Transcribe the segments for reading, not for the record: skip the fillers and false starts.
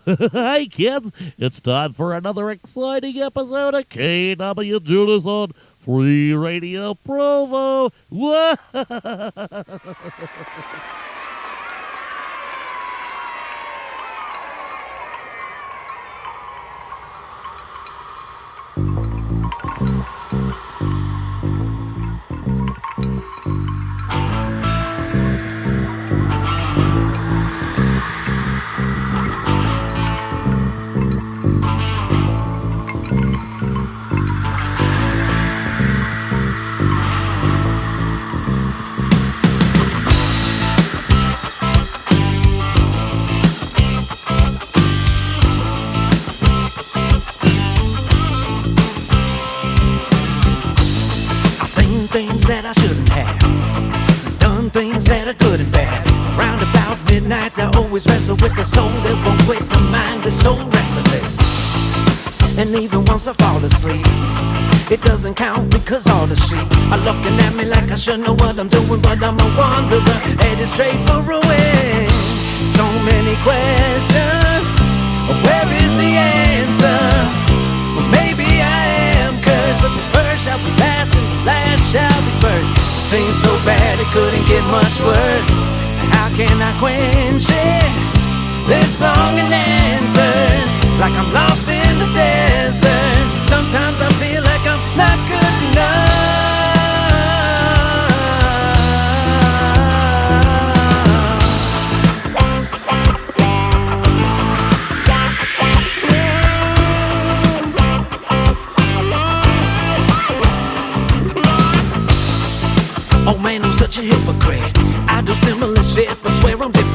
Hey kids, it's time for another exciting episode of KW Judas on Free Radio Provo. Whoa! Things that I shouldn't have done, things that are good and bad. Round about midnight I always wrestle with the soul that won't quit, the mind that's so restless. And even once I fall asleep, it doesn't count because all the sheep are looking at me like I should know what I'm doing, but I'm a wanderer headed straight for ruin. So many questions, where is the answer? Well, maybe I am cursed, but the first shall be last and the last shall be first. Things so bad it couldn't get much worse. How can I quench it? This longing and thirst, like I'm lost in the desert. Sometimes I feel like I'm not good enough. Oh man, I'm such a hypocrite. I do similar shit, but swear I'm different.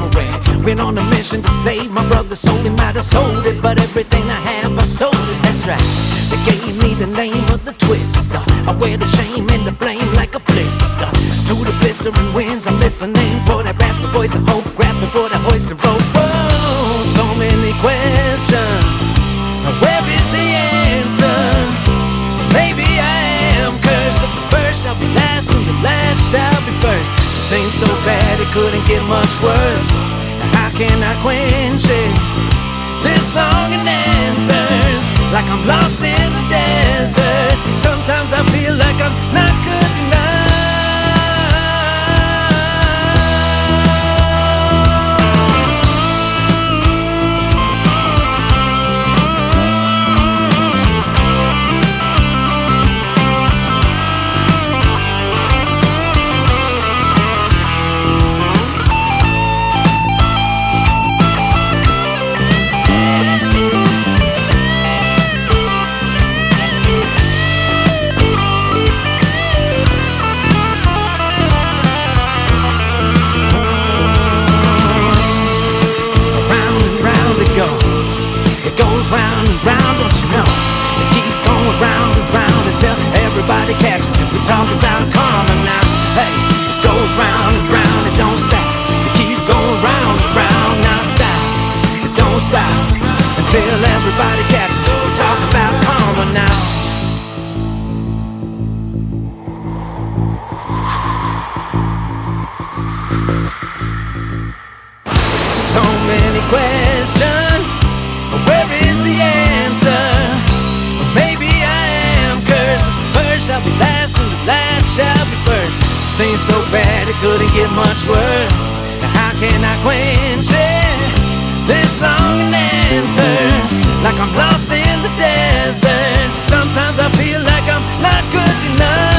Went on a mission to save my brother's soul. He might have sold it, but everything I have, I stole it. That's right. They gave me the name of the twister. I wear the shame and the blame like a blister. To the blistering winds, I'm listening for that raspy voice of hope, grasping for that hoist and rope. Oh, so many questions. Now where is the answer? Maybe I am cursed, but the first shall be last and the last shall be first. Things so bad it couldn't get much worse. How can I quench it? This longing and thirst, like I'm lost in the desert. Sometimes I feel like I'm not good enough. Round and round, don't you know? It keeps going round and round until everybody catches it. We talk about karma now. Hey, it goes round and round, it don't stop. It keeps going round and round, not stop. It don't stop until everybody catches it. We talk about karma now. So many questions. Where is the answer? Maybe I am cursed, but the first shall be last and the last shall be first. Things so bad it couldn't get much worse. Now how can I quench it? This longing and thirst, like I'm lost in the desert. Sometimes I feel like I'm not good enough.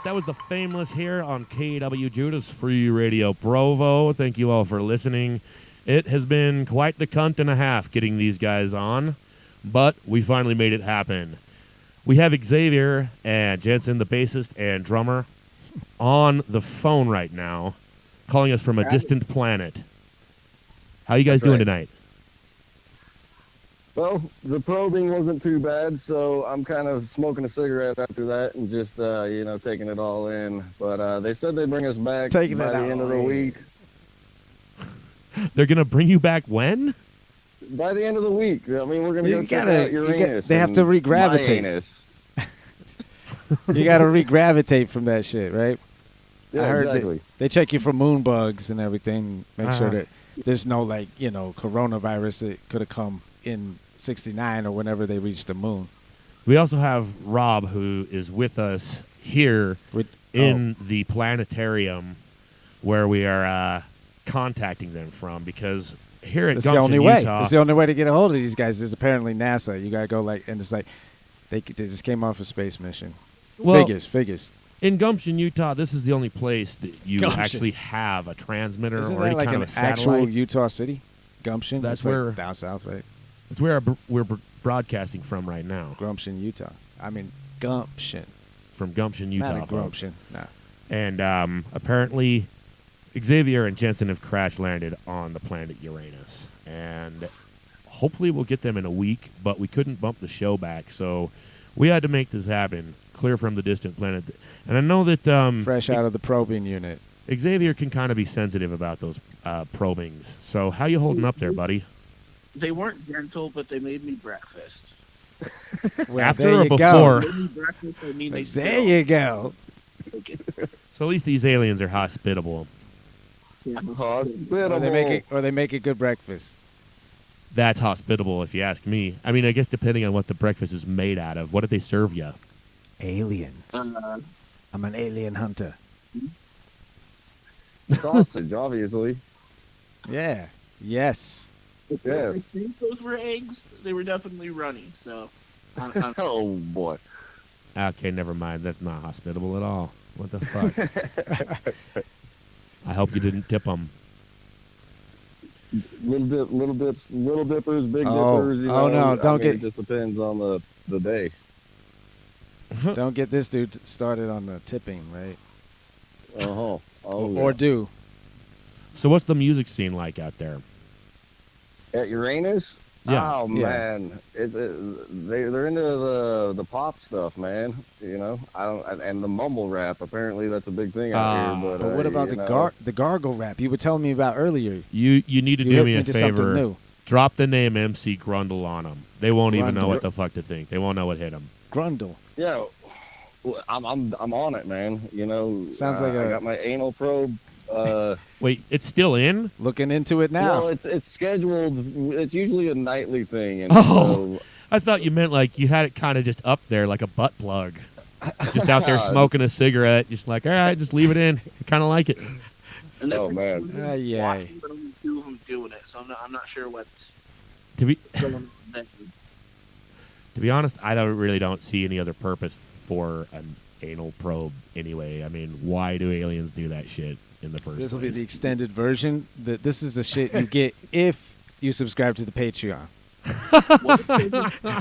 That was the Fameless here on KWJUDAS Free Radio Provo. Thank you all for listening. It has been quite the cunt and a half getting these guys on, but we finally made it happen. We have Xavier and Jensen, the bassist and drummer, on the phone right now, calling us from a distant planet. How you guys doing tonight? Well, the probing wasn't too bad, so I'm kind of smoking a cigarette after that and just, taking it all in. But they said they'd bring us back by the end of the week. They're gonna bring you back when? By the end of the week. I mean, we're gonna You go check gotta- out you Uranus. they have to and regravitate. my anus. You got to regravitate from that shit, right? Yeah, I heard exactly. they check you for moon bugs and everything. Make sure Uh-huh. that there's no coronavirus that could have come in '69 or whenever they reached the moon. We also have Rob, who is with us here in the planetarium, where we are contacting them from, because here at It's Gumption, the only way. Utah, It's the only way to get a hold of these guys. Is apparently NASA. You gotta go and it's like they just came off a space mission. Well, Figures. in Gumption, Utah, this is the only place that you Gumption. actually have a transmitter Isn't or that any like kind an of a satellite. actual Utah city? Gumption. That's It's like where- down south, right? It's where we're broadcasting from right now, Gumption, Utah. I mean Gumption, from Gumption, Utah. not a folks. Gumption. No. And apparently, Xavier and Jensen have crash landed on the planet Uranus, and hopefully we'll get them in a week. But we couldn't bump the show back, so we had to make this happen, clear from the distant planet. And I know that Fresh out of the probing unit. Xavier can kind of be sensitive about those probings. So how you holding up there, buddy? They weren't gentle, but they made me breakfast. Well, After there or you before? They made me breakfast. I mean, they There you go. So at least these aliens are hospitable. Hospitable. Or they make a good breakfast. That's hospitable, if you ask me. I mean, I guess depending on what the breakfast is made out of. What did they serve you? Aliens. I'm an alien hunter. Sausage, obviously. Yeah. Yes. I Yes. think those were eggs. They were definitely runny. So, I'm Oh boy. Okay, never mind. That's not hospitable at all. What the fuck? I hope you didn't tip them. Little dippers, big Oh. dippers. You Oh, know, no, I don't mean, get- It just depends on the day. Don't get this dude started on the tipping, right? Oh, Or do. So what's the music scene like out there? At Uranus. Yeah, Oh yeah. man, they're into the pop stuff, man. You know, I don't, and the mumble rap. Apparently, that's a big thing out here. But what about the gargle rap you were telling me about earlier? You need to You do hooked me a to something favor. new. Drop the name MC Grundle on them. They won't even know Grundle. what the fuck to think. They won't know what hit them. Grundle. Yeah, well, I'm on it, man. You know, Sounds like I got my anal probe. Wait, it's still in? Looking into it now. Well, it's scheduled. It's usually a nightly thing. And Oh. I thought you meant like you had it kind of just up there like a butt plug. Just out there smoking a cigarette. Just like, all right, just leave it in. I kind of like it. and Oh, man. Yay. watching, but only two of them doing it. So I'm not sure what's To be going on there. To be honest, I really don't see any other purpose for an anal probe anyway. I mean, why do aliens do that shit in the first This will be place? the extended version. This is the shit you get if you subscribe to the Patreon.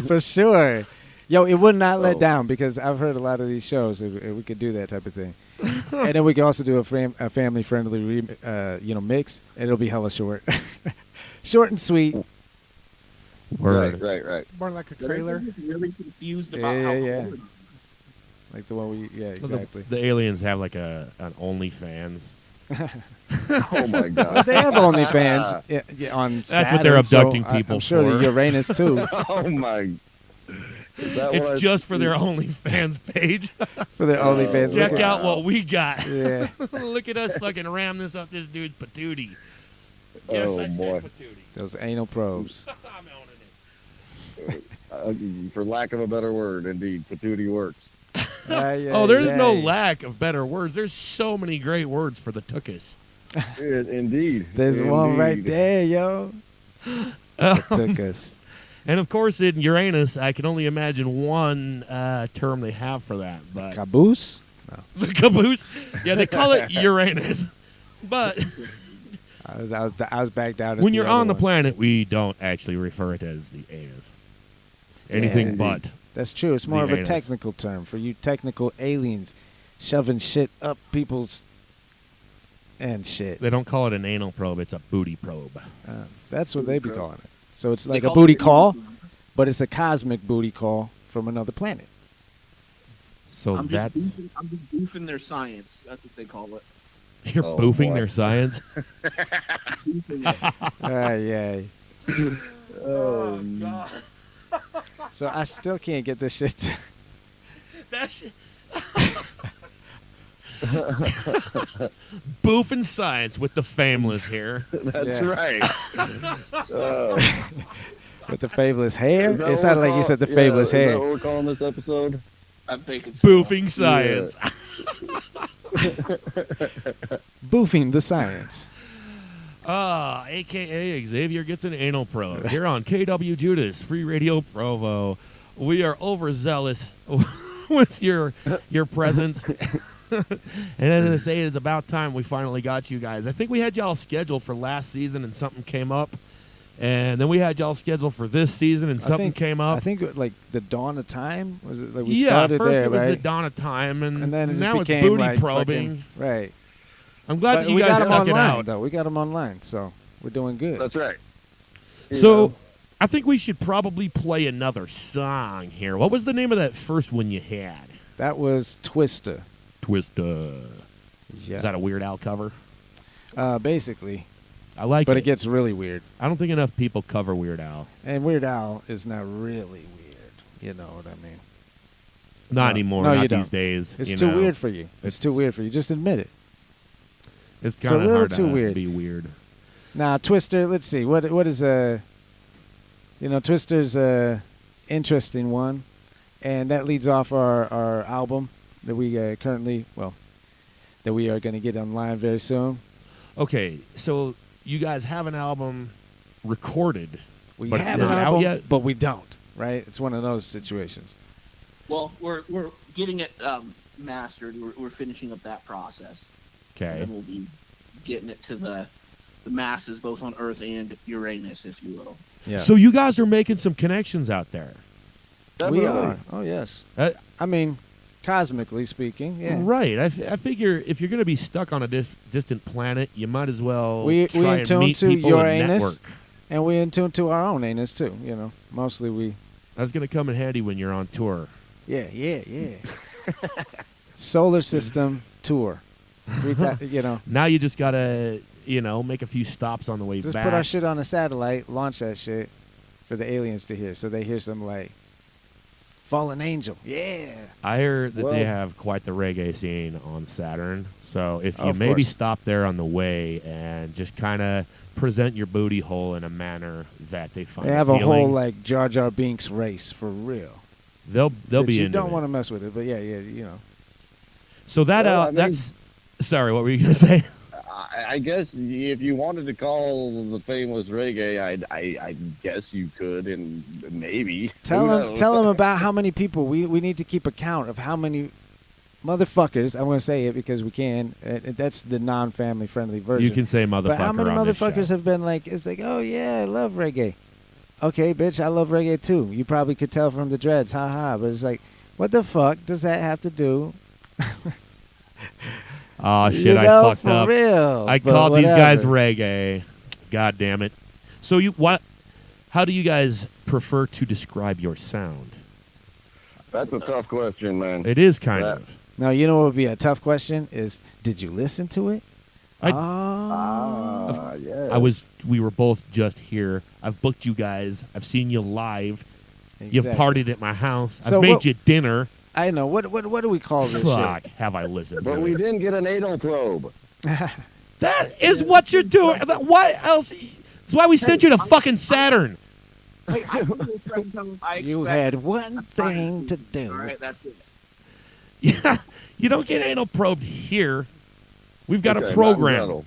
For sure. Yo, it would not let Oh. down because I've heard a lot of these shows. We could do that type of thing. And then we can also do a family-friendly mix. And it'll be hella short. Short and sweet. Word. Right. More like a But trailer. I'm just really confused about Yeah, how yeah. cold it is. Like the one we, Well, exactly. The aliens have like an OnlyFans. Oh my But god. they have OnlyFans on That's what they're Saturn, so abducting people I'm sure for. the Uranus too. Oh my. Is that what I- It's just for their OnlyFans page. For their OnlyFans. Check Look at- out what we got. Yeah. Look at us fucking ram this up this dude's patootie. Yes, Oh, I boy. said patootie. Those anal probes. I'm owning it. For lack of a better word, indeed, patootie works. Oh, there's no lack of better words. There's so many great words for the tookus. Indeed. There's one right Indeed. there, yo. That took us. And of course, in Uranus, I can only imagine one term they have for that. But Caboose? the caboose, yeah, they call it Uranus. But I was back down. when you're on the planet, we don't actually refer it as the anus. Anything Yeah, but. That's true. It's more The of a anus. technical term for you technical aliens shoving shit up people's and shit. They don't call it an anal probe; it's a booty probe. That's what they be calling it. So it's They like a call booty it- call, but it's a cosmic booty call from another planet. So I'm that's just goofing their science. That's what they call it. You're Oh, boofing boy. their science. Yeah. Oh, God. So I still can't get this shit. That shit. Boofing science with the Fameless here. that's Yeah. right. Oh. With the Fameless hair? Is that It what sounded we're like you said the call- Fameless Is that hair. what we're calling this episode? I'm thinking so. Boofing science. Boofing the science. AKA Xavier gets an anal probe here on KW Judas Free Radio Provo. We are overzealous with your presence. And as I say, it's about time we finally got you guys. I think we had y'all scheduled for last season and something came up. And then we had y'all scheduled for this season and something came up. I think like the dawn of time was it? Like we yeah, started first there, it was right? the dawn of time, and then it just now it's became booty like probing. fucking- right. I'm glad But that you we guys got them stuck it online, out. though. We got them online, so we're doing good. That's right. You So, know, I think we should probably play another song here. What was the name of that first one you had? That was Twister. Twister. Yeah. Is that a Weird Al cover? Basically. I like But it. it gets really weird. I don't think enough people cover Weird Al. And Weird Al is not really weird. You know what I mean? Not No. anymore. No, not you these don't. days. It's you too know. weird for you. It's too weird for you. Just admit it. It's It's a kind of little hard too to weird. be weird. Now, Twister, let's see. What is Twister's a interesting one. And that leads off our album that we currently, that we are going to get online very soon. Okay, so you guys have an album recorded, We but it's have not an out album, yet? but we don't, right? It's one of those situations. Well, we're getting it mastered. We're finishing up that process. And Okay. then we'll be getting it to the masses, both on Earth and Uranus, if you will. Yeah. So you guys are making some connections out there. we definitely. are. Oh, yes. Uh, I mean, cosmically speaking, yeah. Right. I figure if you're going to be stuck on a distant planet, you might as well We try in and tune meet to people your and anus, network. and we in tune to our own anus, too, Mostly we... That's going to come in handy when you're on tour. Yeah. Solar system tour. Now you just got to, make a few stops on the way Just back. put our shit on a satellite, launch that shit for the aliens to hear, so they hear some, like, fallen angel. Yeah. I heard that Well- they have quite the reggae scene on Saturn. So if you Of maybe course. stop there on the way and just kind of present your booty hole in a manner that they find They have a appealing, whole, like, Jar Jar Binks race, for real. they'll That be you into don't it. want to mess with it, but yeah, So that Well, I mean- that's sorry, what were you gonna say? I guess if you wanted to call the Fameless reggae, I guess you could, and maybe. Tell Who them, knows? about how many people we need to keep account of how many motherfuckers. I'm going to say it because we can. That's the non-family friendly version. You can say motherfucker. But how many on this motherfuckers show. have been like? It's like, oh yeah, I love reggae. Okay, bitch, I love reggae too. You probably could tell from the dreads, haha. But it's like, what the fuck does that have to do? Oh shit! You know, I fucked for up. real. I but called these guys whatever. reggae. God damn it! So how do you guys prefer to describe your sound? That's a tough question, man. It is kind That- of. Now you know what would be a tough question is, did you listen to it? I- Yeah. We were both just here. I've booked you guys. I've seen you live. You've Exactly. partied at my house. So I've made what- you dinner. I know. What do we call this Fuck, shit? have I listened But to we it? didn't get an anal probe. That is what you're doing. What else? That's why we sent you to fucking Saturn. Hey, I really tried to tell them I You expect- had one thing to do. All right, that's it. Yeah, you don't get anal probed here. We've got Okay, a program. not metal.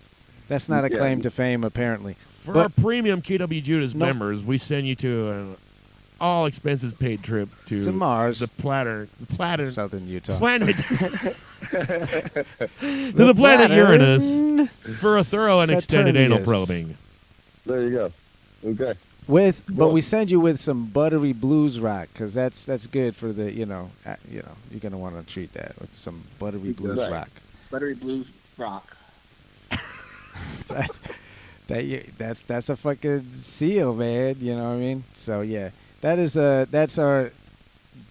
That's not a Yeah. claim to fame, apparently. For But- our premium KW Judas No. members, we send you to an all expenses paid trip To Mars. the planet, Southern Utah. planet, to the planet Uranus for a thorough and extended anal Saturnius. probing. There you go. Okay. But Well- we send you with some buttery blues rock because that's good for the you're gonna want to treat that with some buttery blues Right. rock. Buttery Blues Rock. That's a fucking seal, man. You know what I mean? So yeah, that's our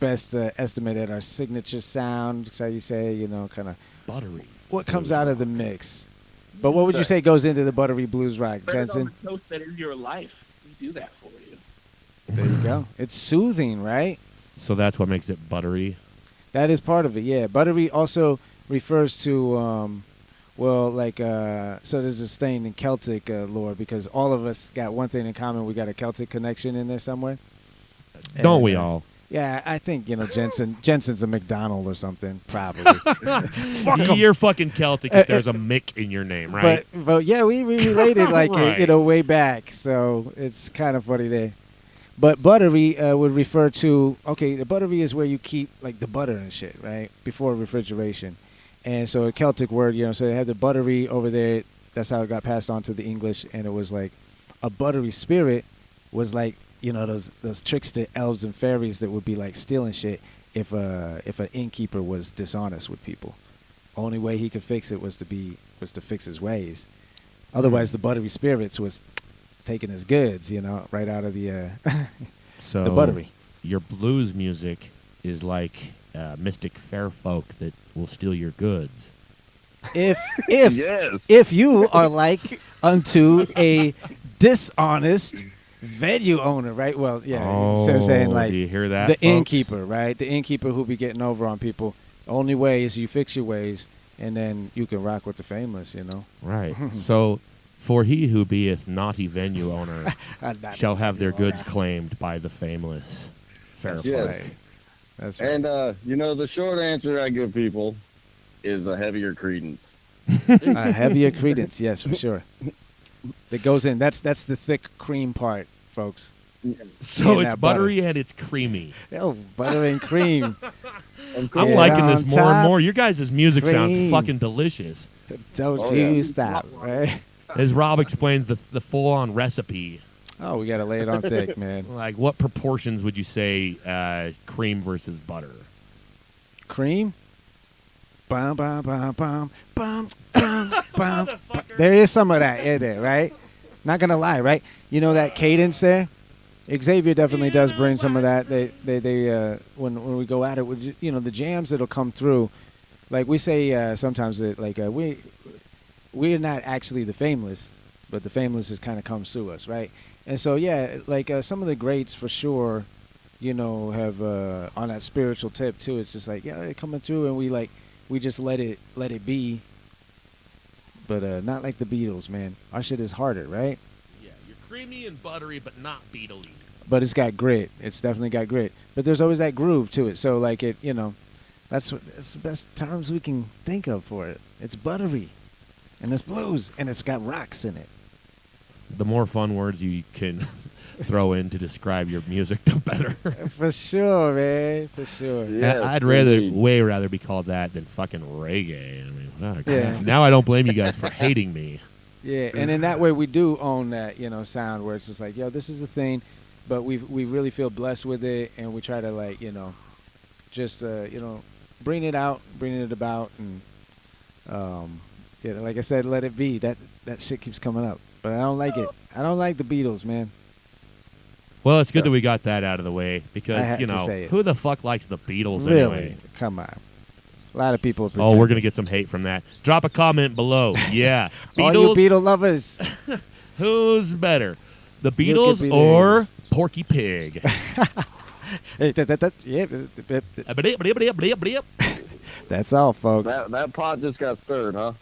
best estimate at our signature sound. How you say, kind of Buttery. what comes out of the mix. But what would you say goes into the buttery blues rock, Spread it on Jensen? the toast that is your life. We do that for you. There you go. It's soothing, right? So that's what makes it buttery. That is part of it, yeah. Buttery also refers to, so there's this thing in Celtic lore because all of us got one thing in common. We got a Celtic connection in there somewhere. Don't we all? Yeah, I think, Jensen's a McDonald or something, probably. Fuck You're fucking Celtic if there's a Mick in your name, right? But yeah, we related Right. way back, so it's kind of funny there. But buttery would refer to, the buttery is where you keep like the butter and shit, right? Before refrigeration. And so a Celtic word, so they had the buttery over there. That's how it got passed on to the English. And it was like a buttery spirit was like, those trickster elves and fairies that would be like stealing shit if an innkeeper was dishonest with people. Only way he could fix it was to fix his ways. Otherwise, the buttery spirits was taking his goods, right out of the So the buttery. Your blues music is like mystic fair folk that will steal your goods. If Yes. if you are like unto a dishonest venue owner, right? Well, yeah. So I'm saying like do you hear that, the folks? innkeeper, right? The innkeeper who be getting over on people. The only way is you fix your ways, and then you can rock with the Fameless, Right. So, for he who beeth naughty venue owner shall have their goods claimed by the Fameless. Fair Yes. play. That's right. And the short answer I give people is a heavier credence. Heavier credence, yes, for sure. That goes in. That's the thick cream part, folks. So And it's that butter. buttery and it's creamy. Oh, butter and cream. And I'm Yeah. liking this On more and top, more. Your guys' music sounds cream. fucking delicious. Don't Oh, you yeah. stop, right? As Rob explains the full-on recipe, Oh, we got to lay it on thick, man. like what proportions would you say cream versus butter? Cream. Bum, bum, bum, bum, bum, bum, bum. There is some of that in there, right? Not going to lie, right? You know that cadence there? Xavier definitely does bring some of that. They when we go at it with the jams that'll come through, like we say sometimes that like we're not actually the Fameless, but the Fameless just kind of comes through us, right? And so yeah, like some of the greats for sure, have on that spiritual tip too. It's just like they're coming through, and we just let it be. But not like the Beatles, man. Our shit is harder, right? Yeah, you're creamy and buttery, but not beetly. But it's got grit. It's definitely got grit. But there's always that groove to it. So like that's the best terms we can think of for it. It's buttery, and it's blues, and it's got rocks in it. The more fun words you can throw in to describe your music, the better. For sure, man. For sure. Yes, I'd indeed. way rather be called that than fucking reggae. I mean, Yeah. now I don't blame you guys for hating me. Yeah, and in that way we do own that, sound where it's just like, this is a thing, but we really feel blessed with it, and we try to just bring it out, bring it about, and like I said, let it be. That shit keeps coming up, but I don't like it. I don't like the Beatles, man. Well, it's good that we got that out of the way I because had to say it. who the fuck likes the Beatles Really? anyway? Come on. A lot of people. Oh, pretend. we're gonna get some hate from that. Drop a comment below. Yeah, All you Beatle lovers. Who's better, the could Beatles be or Porky Pig? Hey, yeah, that's all, folks. That pot just got stirred, huh?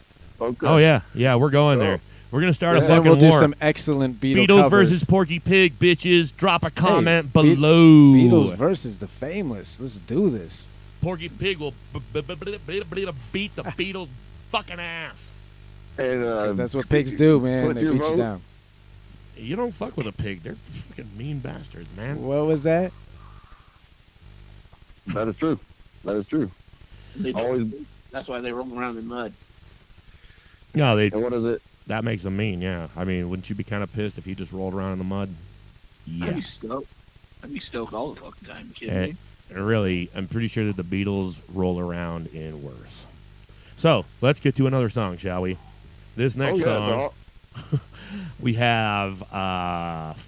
Okay. Oh yeah, we're going there. We're gonna start a Yeah. fucking And we'll do war. some excellent Beatles Beatles covers. versus Porky Pig, bitches. Drop a comment Be- below. Beatles versus the Fameless. Let's do this. Porky Pig will beat the Beatles' fucking ass. And, 'Cause that's what pigs do, man. put They your beat you vote. down. You don't fuck with a pig. They're fucking mean bastards, man. What was that? That is true. That is true. They do. Always. That's why they roll around in mud. No, they. And what is it? That makes them mean. Yeah. I mean, wouldn't you be kind of pissed if he just rolled around in the mud? I'd Yeah. be stoked. I'd be stoked all the fucking time. You kidding Eh, me? really, I'm pretty sure that the Beatles roll around in worse. So let's get to another song, shall we? This next song. We have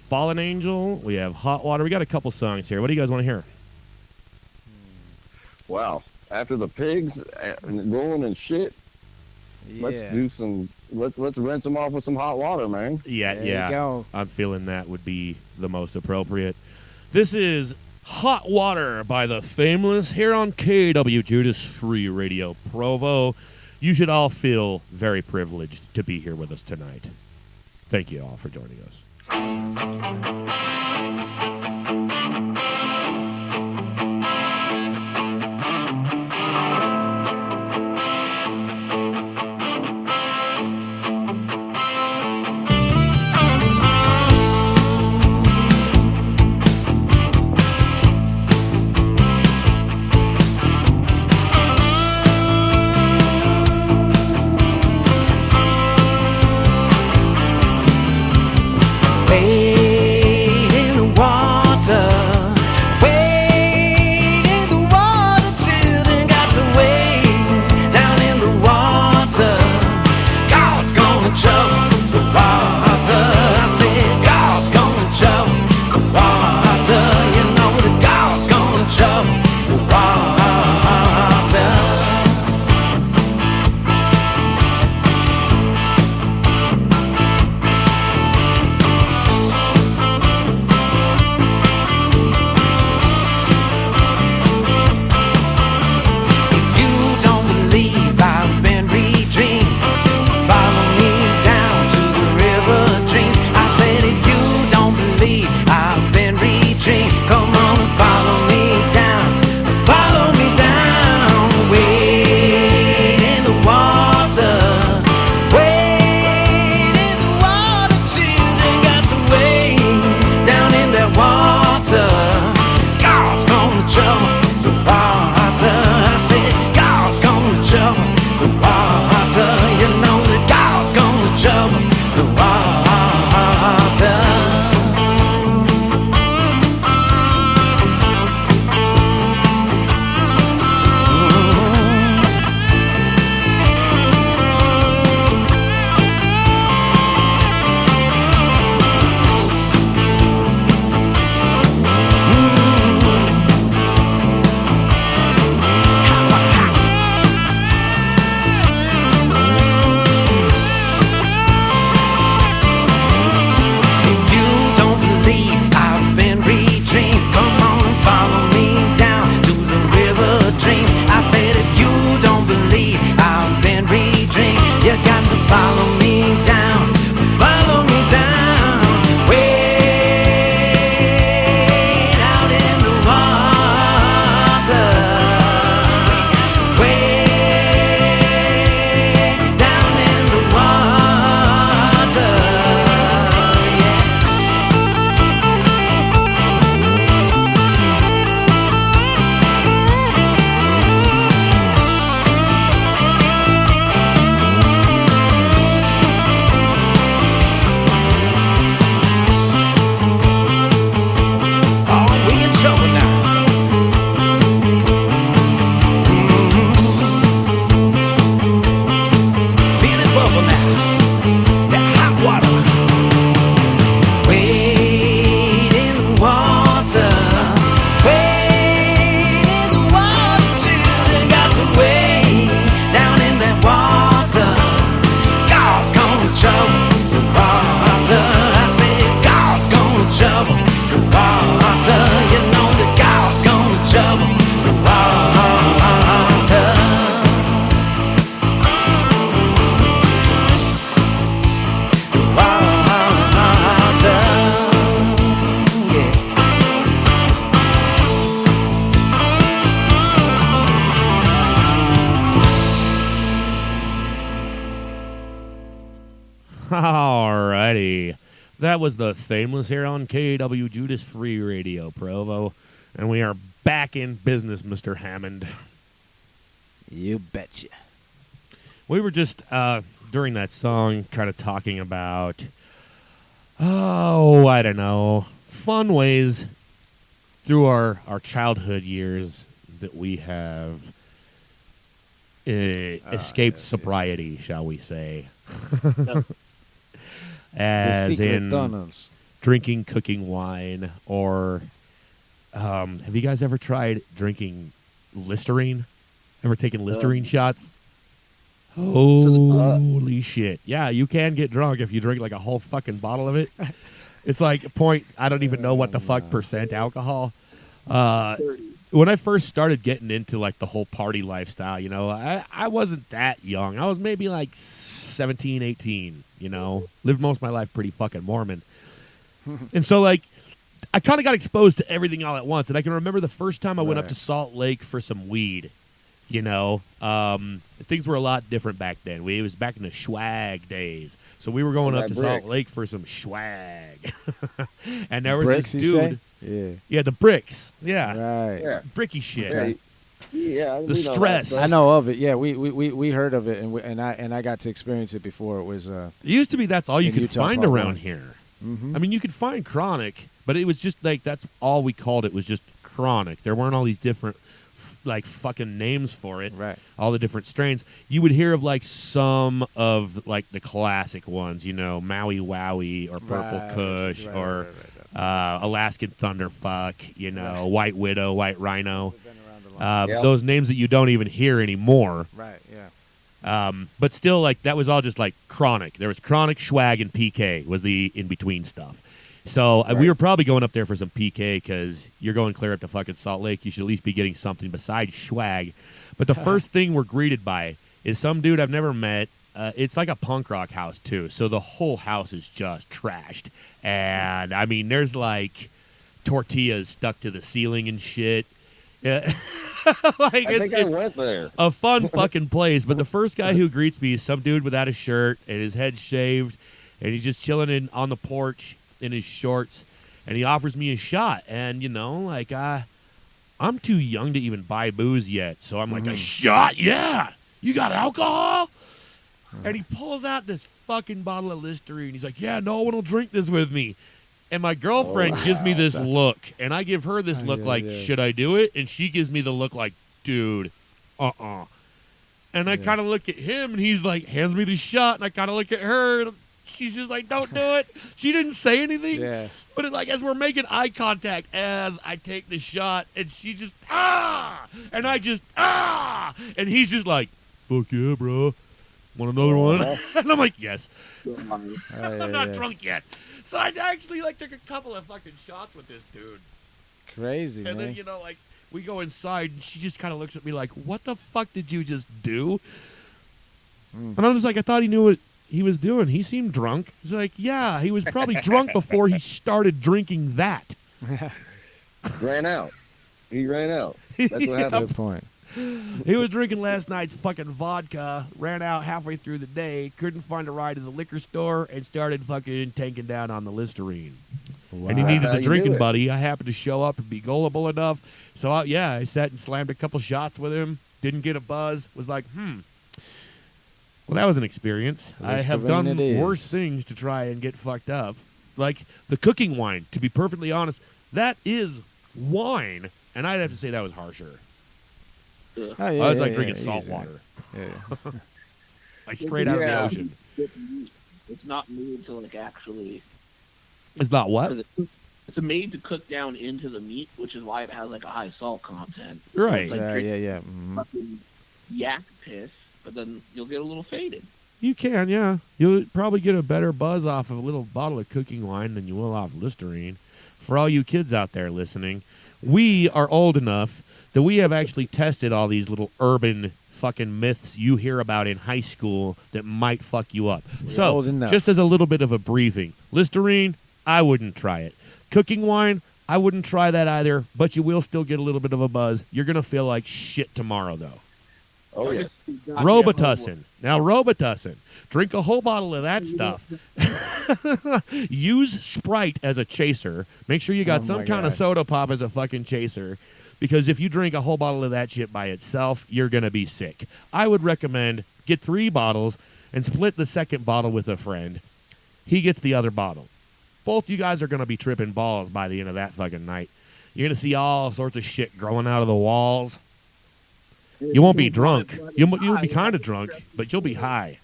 Fallen Angel. We have Hot Water. We got a couple songs here. What do you guys want to hear? Wow. After the pigs and rolling and shit, Let's Yeah. do some. Let's rinse them off with some hot water, man. Yeah, There yeah. you go. I'm feeling that would be the most appropriate. This is Hot Water by the Fameless here on KWJUDAS Free Radio Provo. You should all feel very privileged to be here with us tonight. Thank you all for joining us. Wade in the water, wade in the water, children got to wade down in the water. God's gonna trouble the water. I said God's gonna trouble the water. You know that God's gonna trouble the water. You don't believe I've been redreamed. Follow me down to the river dream. I said if you don't believe I've been redreamed, come on and follow me down. Follow me down. Wade in the water. Wade in the water. Children got to wade down in that water. God's gonna trouble the water. I said God's gonna trouble the water. You know that God's gonna trouble the water. If you don't believe I've been redreamed, come on and follow me down to the river dream. I said if you don't believe I've been redreamed, you got to follow me down. Follow me down. Way out in the water. Way down in the water. Yeah. Oh, we in trouble now. Feel it bubble now. That hot water. Wade in the water. Wade in the water. Children got to wade down in that water. God's gonna trouble the water. I said God's gonna trouble the water. You know that God's gonna trouble the water. The water. Yeah. Alrighty. That was the Fameless here on KWJUDAS Free Radio Provo. And we are back in business, Mr. Hammond. You betcha. We were just, during that song, kind of talking about, I don't know, fun ways through our childhood years that we have escaped yes, sobriety, shall we say. Yep. The As secret in tunnels. drinking, cooking wine, or have you guys ever tried drinking Listerine? Ever taken Listerine shots? Holy shit. Yeah, you can get drunk if you drink like a whole fucking bottle of it. It's like point, I don't even know what the fuck percent alcohol. When I first started getting into like the whole party lifestyle, you know, I wasn't that young. I was maybe like 17, 18, you know, lived most of my life pretty fucking Mormon. And so like, I kind of got exposed to everything all at once. And I can remember the first time I went up to Salt Lake for some weed, you know, things were a lot different back then. It was back in the swag days. So we were going up to Salt Lake for some swag. And there was bricks, this dude. Yeah, the bricks. Yeah. Right. Yeah. Bricky shit. Okay. Yeah, The stress. I know of it. Yeah, we heard of it, and I got to experience it before. It was. It used to be that's all you in could Utah, find Part around 1. here. Mm-hmm. I mean, you could find chronic, but it was just like that's all we called it was just chronic. There weren't all these different like fucking names for it. Right. All the different strains. You would hear of like some of like the classic ones, you know, Maui Wowie or Purple Kush or Alaskan Thunderfuck, you know, White Widow, White Rhino. Those names that you don't even hear anymore. Right, yeah. But still, like, that was all just, like, chronic. There was chronic, swag, and PK was the in-between stuff. So we were probably going up there for some PK because you're going clear up to fucking Salt Lake. You should at least be getting something besides swag. But the first thing we're greeted by is some dude I've never met. It's like a punk rock house, too. So the whole house is just trashed. And, I mean, there's, like, tortillas stuck to the ceiling and shit. Yeah. Like, I think I went there. A fun fucking place. But the first guy who greets me is some dude without a shirt and his head shaved, and he's just chilling on the porch in his shorts, and he offers me a shot. And, you know, like, I'm too young to even buy booze yet. So I'm like, a shot? Yeah. You got alcohol? And he pulls out this fucking bottle of Listerine. He's like, yeah, no one will drink this with me. And my girlfriend gives me this look, and I give her this look like, should I do it? And she gives me the look like, dude, And I kind of look at him, and he's like, hands me the shot, and I kind of look at her, and she's just like, don't do it. She didn't say anything, but it's like as we're making eye contact as I take the shot, and she just, and I just, and he's just like, fuck yeah, bro. Want another one? And I'm like, yes. I'm not drunk yet. So I actually like took a couple of fucking shots with this dude. Crazy, and man. then, you know, like, we go inside, and she just kind of looks at me like, what the fuck did you just do? And I'm just like, I thought he knew what he was doing. He seemed drunk. He's like, yeah, he was probably drunk before he started drinking that. Ran out. He ran out. That's what happened. Good point. He was drinking last night's fucking vodka, ran out halfway through the day, couldn't find a ride to the liquor store, and started fucking tanking down on the Listerine. Wow. And he needed a drinking buddy. I happened to show up and be gullible enough. So, I sat and slammed a couple shots with him, didn't get a buzz, was like, well, that was an experience. I have done worse things to try and get fucked up. Like the cooking wine, to be perfectly honest, that is wine, and I'd have to say that was harsher. I was like drinking salt water. Like straight out of the ocean. It's not made to like actually. It's not what? It's made to cook down into the meat, which is why it has like a high salt content. Right. So it's like Mm-hmm. yak piss, but then you'll get a little faded. You can, yeah. You'll probably get a better buzz off of a little bottle of cooking wine than you will off Listerine. For all you kids out there listening, we are old enough that we have actually tested all these little urban fucking myths you hear about in high school that might fuck you up. So, just as a little bit of a briefing, Listerine, I wouldn't try it. Cooking wine, I wouldn't try that either, but you will still get a little bit of a buzz. You're going to feel like shit tomorrow, though. Oh, yes. Robitussin. Now, Robitussin. Drink a whole bottle of that stuff. Use Sprite as a chaser. Make sure you got some kind of soda pop as a fucking chaser. Because if you drink a whole bottle of that shit by itself, you're going to be sick. I would recommend get 3 bottles and split the second bottle with a friend. He gets the other bottle. Both you guys are going to be tripping balls by the end of that fucking night. You're going to see all sorts of shit growing out of the walls. You won't be drunk. You'll be kind of drunk, but you'll be high.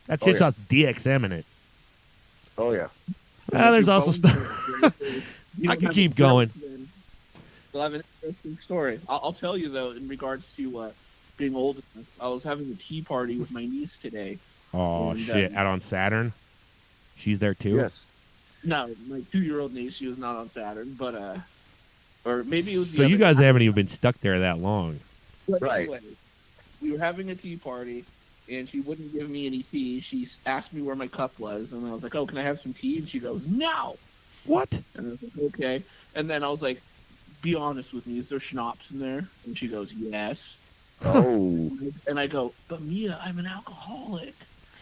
That shit's got DXM in it. Oh, yeah. There's also stuff. I can keep going. We'll have an interesting story. I'll tell you, though, in regards to being old enough. I was having a tea party with my niece today. Oh, And, shit. Out on Saturn? She's there, too? Yes. No, my 2-year-old niece, she was not on Saturn, but or maybe it was. So you guys haven't even been stuck there that long. But Right. anyway, we were having a tea party, and she wouldn't give me any tea. She asked me where my cup was, and I was like, "Oh, can I have some tea?" And she goes, "No." What? And I was like, "Okay." And then I was like, "Be honest with me. Is there schnapps in there?" And she goes, "Yes." Oh. And I go, "But Mia, I'm an alcoholic."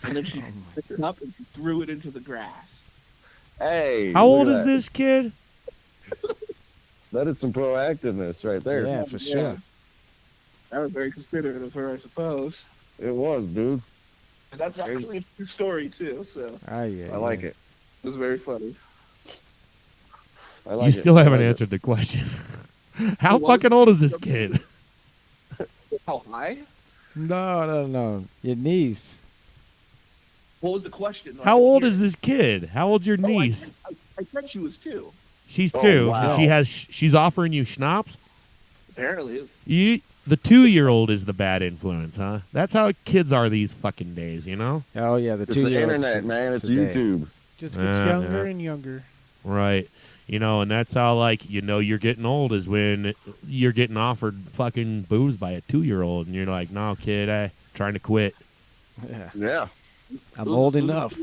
And then she picked it up and she threw it into the grass. Hey. How look old at is that. this kid? That is some proactiveness right there. Yeah, for sure. That was very considerate of her, I suppose. It was, dude. And that's actually a true story, too, so Oh, yeah. I like it. it was very funny. I like You it. still I haven't like it. answered the question. How Well, fucking old is this kid? How high? No. Your niece. What was the question? How old is this kid? How old's your niece? I said she was 2. She's Oh, 2. wow. She's offering you schnapps? Apparently. The 2-year-old is the bad influence, huh? That's how kids are these fucking days, you know? Oh, yeah, the It's 2 the year internet, man. It's today. YouTube. Just gets gets younger younger and younger. Right. You know, and that's how, like, you know you're getting old is when you're getting offered fucking booze by a 2-year-old, and you're like, no, kid, I'm trying to quit. Yeah. Yeah. I'm old enough.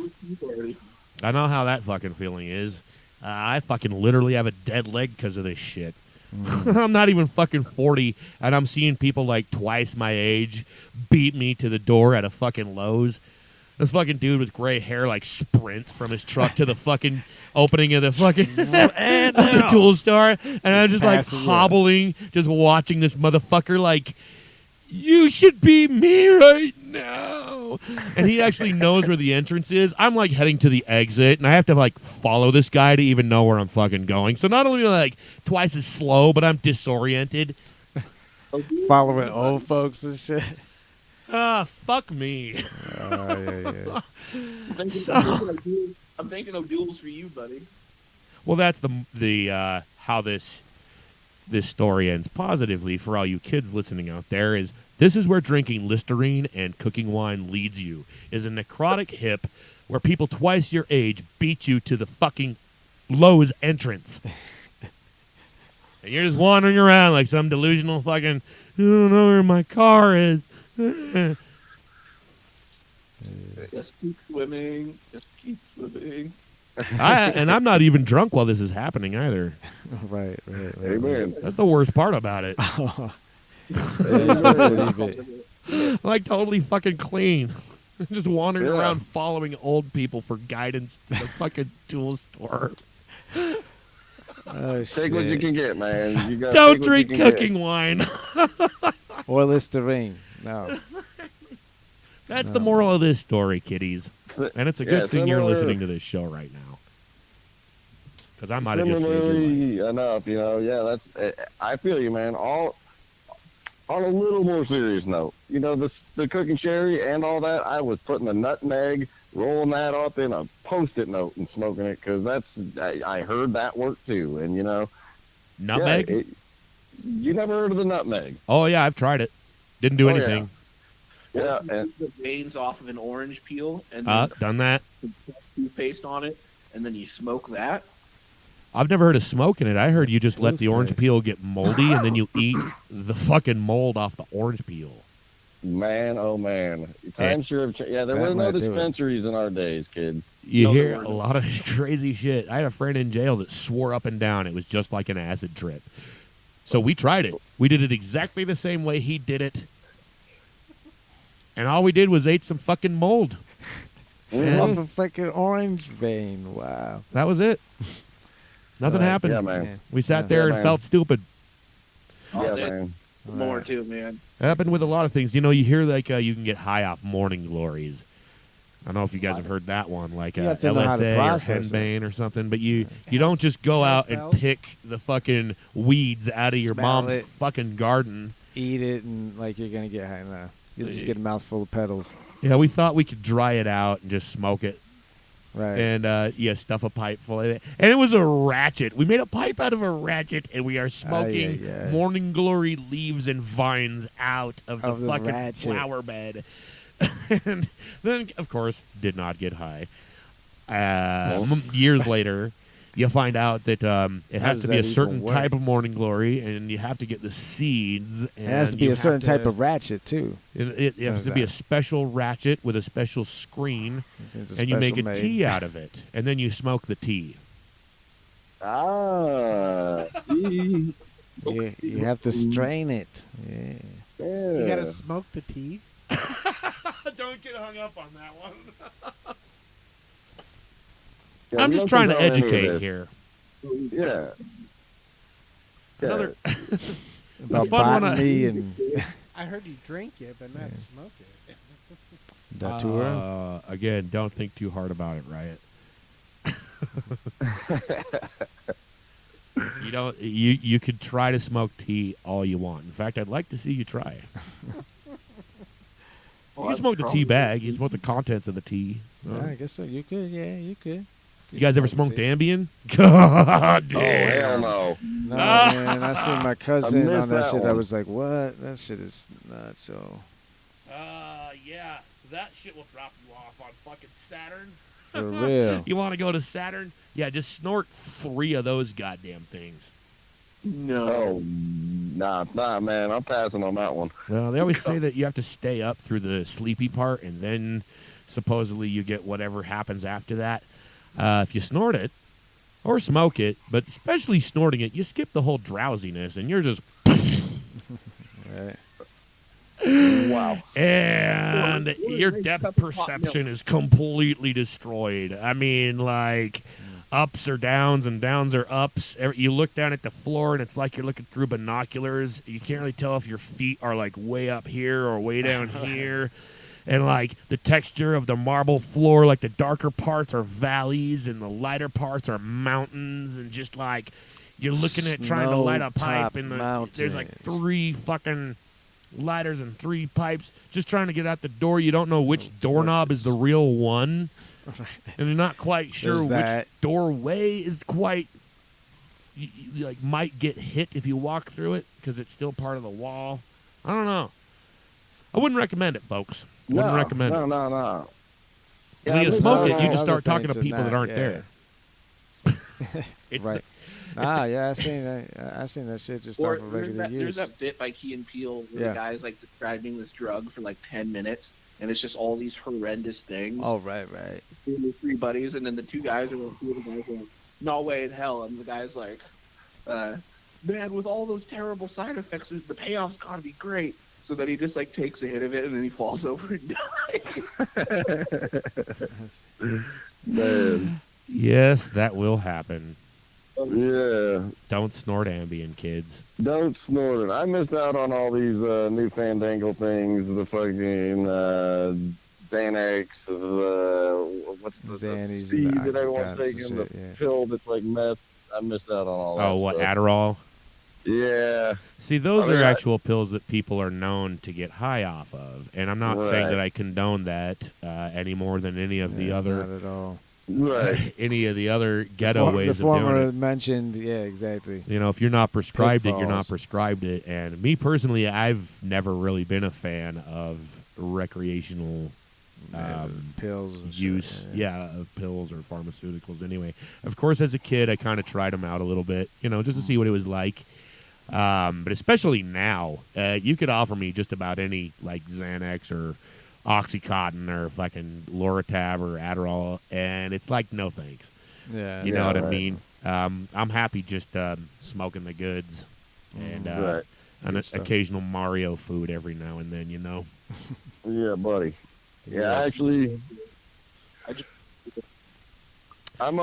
I know how that fucking feeling is. I fucking literally have a dead leg because of this shit. I'm not even fucking 40, and I'm seeing people like twice my age beat me to the door at a fucking Lowe's. This fucking dude with gray hair like sprints from his truck to the fucking opening of the fucking of the tool store, and I'm just like Passing, yeah. hobbling, just watching this motherfucker like, you should be me right now. And he actually knows where the entrance is. I'm like heading to the exit, and I have to like follow this guy to even know where I'm fucking going. So not only am I like twice as slow, but I'm disoriented. Following old folks and shit. Fuck me. Oh, yeah. I'm thinking of duels for you, buddy. Well, that's the how this story ends positively for all you kids listening out there is this is where drinking Listerine and cooking wine leads you, is a necrotic hip where people twice your age beat you to the fucking Lowe's entrance. And you're just wandering around like some delusional fucking, I don't know where my car is. Just keep swimming. Just keep swimming. And I'm not even drunk while this is happening either. Right. Amen. That's the worst part about it. I'm like totally fucking clean. Just wandering Yeah. around following old people for guidance to the fucking tool store. Oh, Take what you can get, man. You gotta Don't take what drink you can cooking wine. Or Listerine. No. That's the moral of this story, kiddies. get. And it's a good thing you're similar- listening to this show right now. Because I might have just saved your life. Similarly enough, you know, yeah, that's. I feel you, man. All on a little more serious note, you know, the cooking sherry and all that. I was putting the nutmeg, rolling that up in a Post-it note and smoking it because that's. I heard that work too, and you know, Nutmeg? Yeah, you never heard of the nutmeg? Oh, yeah, I've tried it. Didn't do Oh, yeah. anything. Yeah, and the veins off of an orange peel and then Done that. toothpaste on it, and then you smoke that. I've never heard of smoking it. I heard you just let the orange Toothpaste. peel get moldy and then you eat the fucking mold off the orange peel. man, oh man, times sure have changed. Yeah, there That were no might do it. dispensaries in our days, kids. You No, hear there a weren't. lot of crazy shit. I had a friend in jail that swore up and down it was just like an acid trip. So we tried it. We did it exactly the same way he did it. And all we did was ate some fucking mold. Mhm. Off a fucking orange vein. Wow. That was it. Nothing Right. happened. Yeah, man. We sat Yeah. there Yeah, and man. felt stupid. Oh, Yeah, that- man. More too, man. It happened with a lot of things. You know, you hear like you can get high off morning glories. I don't know if you guys have heard that one, like You have to know how to LSA or process it. henbane or something. But you don't just go out and smells. pick the fucking weeds out of your Smell mom's it. fucking garden. Eat it and like you're gonna get high. No. You'll just get a mouthful of petals. Yeah, we thought we could dry it out and just smoke it. Right. And you stuff a pipe full of it. And it was a ratchet. We made a pipe out of a ratchet, and we are smoking Ay, ay, ay. morning glory leaves and vines out of the the fucking ratchet. flower bed. And then, of course, did not get high. Years later, you find out that it has does to be a that certain even work? type of morning glory, and you have to get the seeds. And It has to be you a certain have type of ratchet too. It has does to be a that. special ratchet with a special screen, It's and you make a special tea made. out of it, and then you smoke the tea. See, You have to strain it. Yeah. yeah. You gotta smoke the tea. Don't get hung up on that one. Yeah, I'm we just don't trying to condone any of educate this. here. Yeah. Another About fun one botany and I heard you drink it, but not smoke it. datura. Again, don't think too hard about it, Riot. You don't. You could try to smoke tea all you want. In fact, I'd like to see you try. You can smoke the tea bag. You smoke the contents of the tea. Yeah, I guess so. You could. Yeah, you could. You guys ever smoke smoked tea. Ambien? God Oh, hell damn. no. No, man. I seen my cousin missed on that that shit. I one. was like, what? That shit is nuts. So Yeah, that shit will drop you off on fucking Saturn. for real. You want to go to Saturn? Yeah, just snort 3 of those goddamn things. No. Oh, nah, man. I'm passing on that one. Well, they always say that you have to stay up through the sleepy part, and then supposedly you get whatever happens after that. If you snort it or smoke it, but especially snorting it, you skip the whole drowsiness, and you're just Right. Wow. and Or your a nice depth cup of hot perception is completely destroyed. I mean, like, ups are downs and downs are ups. You look down at the floor, and it's like you're looking through binoculars. You can't really tell if your feet are, like, way up here or way down here. And, like, the texture of the marble floor, like, the darker parts are valleys and the lighter parts are mountains. And just, like, you're looking at trying to light a pipe, Snow-topped and there's, like, mountains. 3 fucking lighters and 3 pipes just trying to get out the door. You don't know which doorknob is the real one, and you're not quite sure There's which that. doorway is quite you like might get hit if you walk through it because it's still part of the wall. I don't know. I wouldn't recommend it, folks. Wouldn't recommend it. No. When you listen, smoke it, you no, just start other talking to things people are that not- aren't yeah. there. It's Right. Yeah, I seen that. I seen that shit just Or off of there's regular that, use. there's that bit by Key and Peele where Yeah. the guy's like describing this drug for like 10 minutes, and it's just all these horrendous things. Oh, right. Between the 3 buddies, and then the 2 guys are like, 2 of the guys are like, no way in hell, and the guy's like, man, with all those terrible side effects, the payoff's got to be great. So then he just like takes a hit of it, and then he falls over and dies. Man. Yes, that will happen. Yeah. Don't snort Ambien, kids. Don't snort it. I missed out on all these new fandangle things. The fucking Xanax, what's the Xannies speed and the that everyone's Oxycontins and taking, the shit, yeah. pill that's like meth. I missed out on all that. Oh, what, stuff. Adderall? Yeah. See, those I mean, are I- actual pills that people are known to get high off of, and I'm not saying Right. that I condone that any more than any of the Yeah, other Not at all. Right. any of the other ghetto ways The of doing former it. mentioned, yeah, exactly. You know, if you're not prescribed it, you're not Pitfalls. prescribed it. And me personally, I've never really been a fan of recreational Pills and use, shit, of pills or pharmaceuticals. Anyway, of course, as a kid, I kind of tried them out a little bit, you know, just to see what it was like. But especially now, you could offer me just about any like Xanax or Oxycontin or fucking Loratab or Adderall, and it's like no thanks. Yeah, You know what I right. mean? I'm happy just smoking the goods and Right. an Good stuff. occasional Mario food every now and then. You know. Yeah, buddy. Yeah, Yes. actually, I'm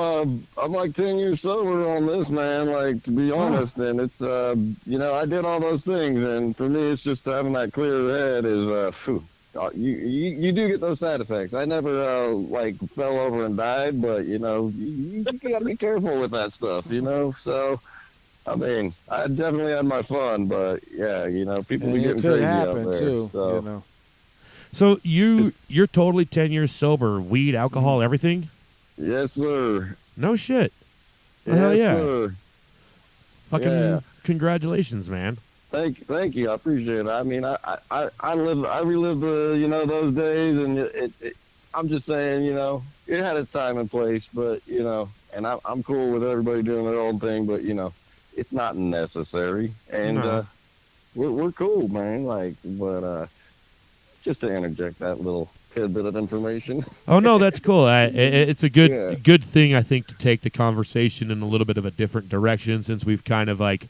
like 10 years sober on this, man. Like, to be honest, and it's you know, I did all those things, and for me, it's just having that clear head is you do get those side effects. I never like fell over and died, but you know, you gotta be careful with that stuff, you know. So, I mean, I definitely had my fun, but yeah, you know, people And be it getting could crazy happen out there. too. So. You know. So you're totally 10 years sober. Weed, alcohol, everything. Yes, sir. No shit. Yes, Hell yeah. sir. Fucking Yeah. congratulations, man. Thank you. I appreciate it. I mean, I relive the, those days, and I'm just saying, it had its time and place, but and I'm cool with everybody doing their own thing, but it's not necessary, and No. we're cool, man. Like, but just to interject that little tidbit of information. Oh no, that's cool. It's a good Yeah. good thing, I think, to take the conversation in a little bit of a different direction, since we've kind of like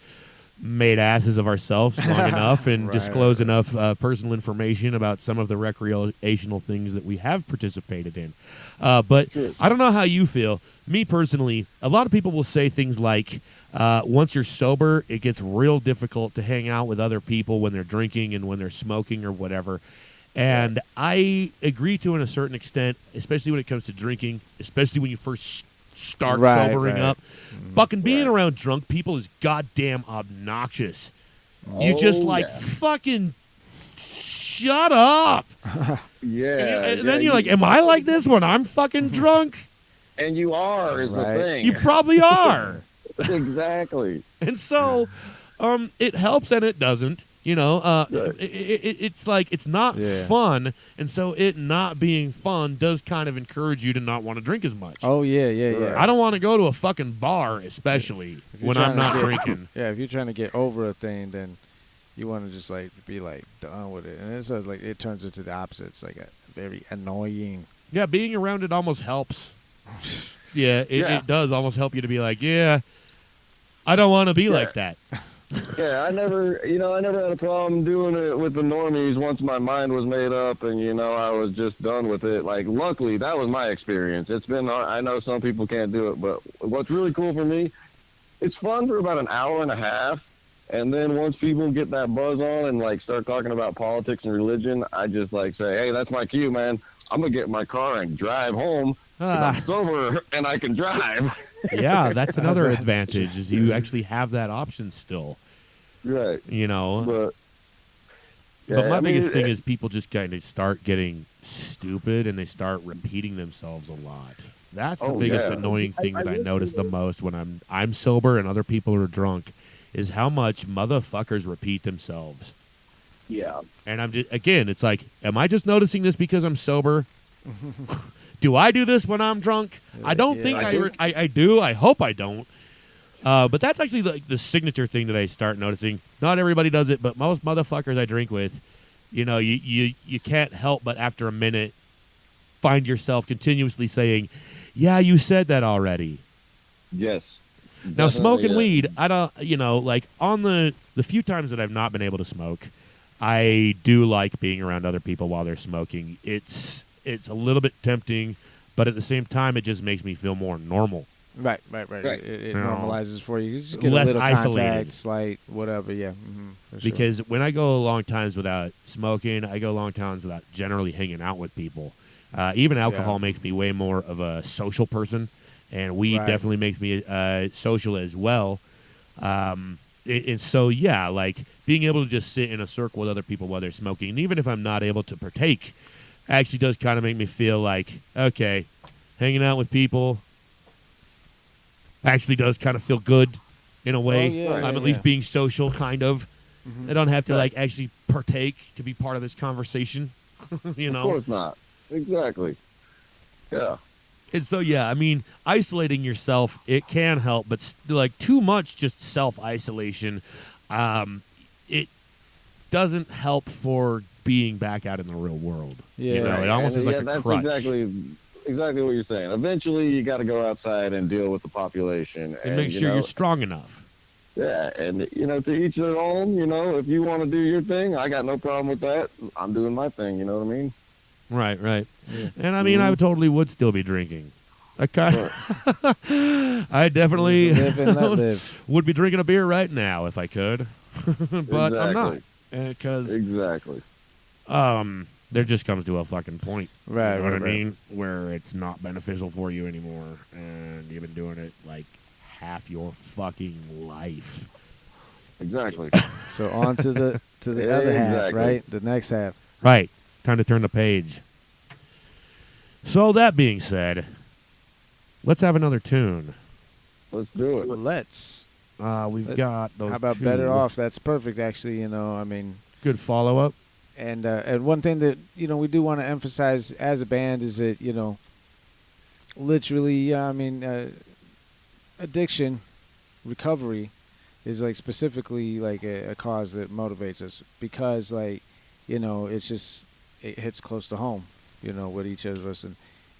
made asses of ourselves long enough and Right. disclosed enough personal information about some of the recreational things that we have participated in. But Sure. I don't know how you feel. Me personally, a lot of people will say things like, once you're sober, it gets real difficult to hang out with other people when they're drinking and when they're smoking or whatever. And I agree to a certain extent, especially when it comes to drinking, especially when you first start Right, sobering right. up. Fucking being Right. around drunk people is goddamn obnoxious. You Oh, just like yeah. fucking shut up. Yeah. And then you're like, am I like this when I'm fucking drunk? and you are is Right. the thing. You probably are. Exactly. And so, it helps and it doesn't. Right. It's like it's not Yeah. fun, and so it not being fun does kind of encourage you to not want to drink as much. Oh yeah, yeah, yeah. Right. I don't want to go to a fucking bar, especially If you're when I'm trying to not get- drinking. Yeah, if you're trying to get over a thing, then you want to just like be like done with it, and it's like it turns into the opposite. It's like a very annoying. Yeah, being around it almost helps. Yeah, Yeah. it does almost help you to be like, yeah, I don't want to be like that. Yeah, I never had a problem doing it with the normies once my mind was made up and, I was just done with it. Like, luckily, that was my experience. It's been, I know some people can't do it, but what's really cool for me, it's fun for about an hour and a half. And then once people get that buzz on and, like, start talking about politics and religion, I just, like, say, hey, that's my cue, man. I'm going to get in my car and drive home 'cause I'm sober and I can drive. Yeah, that's another advantage is you actually have that option still. Right. But Yeah, my I mean, biggest thing is people just kind of start getting stupid and they start repeating themselves a lot. That's the Oh, biggest yeah. annoying thing I that I wish notice they the most when I'm sober and other people are drunk is how much motherfuckers repeat themselves. Yeah. And I'm just, again, it's like, am I just noticing this because I'm sober? Do I do this when I'm drunk? I don't Yeah, think I I do. I hope I don't. But that's actually the signature thing that I start noticing. Not everybody does it, but most motherfuckers I drink with, you can't help but after a minute find yourself continuously saying, yeah, you said that already. Yes. Now, Definitely, smoking yeah. weed, I don't, like on the few times that I've not been able to smoke, I do like being around other people while they're smoking. It's a little bit tempting, but at the same time, it just makes me feel more normal. Right. Right. It No. normalizes for you. You just get Less a little isolated. contact, slight, whatever. Yeah. For sure. Because when I go long times without smoking, I go long times without generally hanging out with people. Even alcohol makes me way more of a social person, and weed Right. definitely makes me social as well. And so, yeah, like being able to just sit in a circle with other people while they're smoking, and even if I'm not able to partake, actually does kind of make me feel like, okay, hanging out with people actually does kind of feel good in a way. Oh, yeah, Right. I'm yeah, at least yeah. being social, kind of. Mhm. I don't have to Right. like actually partake to be part of this conversation, you Of know. course not. Exactly. Yeah. And so yeah, I mean, isolating yourself it can help, but like too much just self isolation, it doesn't help for being back out in the real world. Yeah. you know, Right. it almost And, is like yeah, a that's crutch. exactly what you're saying. Eventually, you got to go outside and deal with the population and make sure you're strong enough. Yeah, and to each their own. If you want to do your thing, I got no problem with that. I'm doing my thing. You know what I mean? Right, right. Yeah. And I mean, I totally would still be drinking. I kind I definitely Live and let live. would be drinking a beer right now if I could, but I'm not because Exactly. there just comes to a fucking point. Right. You know what right, I right. mean? Where it's not beneficial for you anymore, and you've been doing it like half your fucking life. Exactly. So on to the other half, Exactly. right? The next half. Right. Time to turn the page. So that being said, Let's have another tune. Let's do it. Let's. We've got those How about two. Better Off? That's perfect, actually. I mean, Good follow-up. and one thing that we do want to emphasize as a band is that literally, addiction, recovery, is like specifically like a cause that motivates us because it's just it hits close to home, with each of us,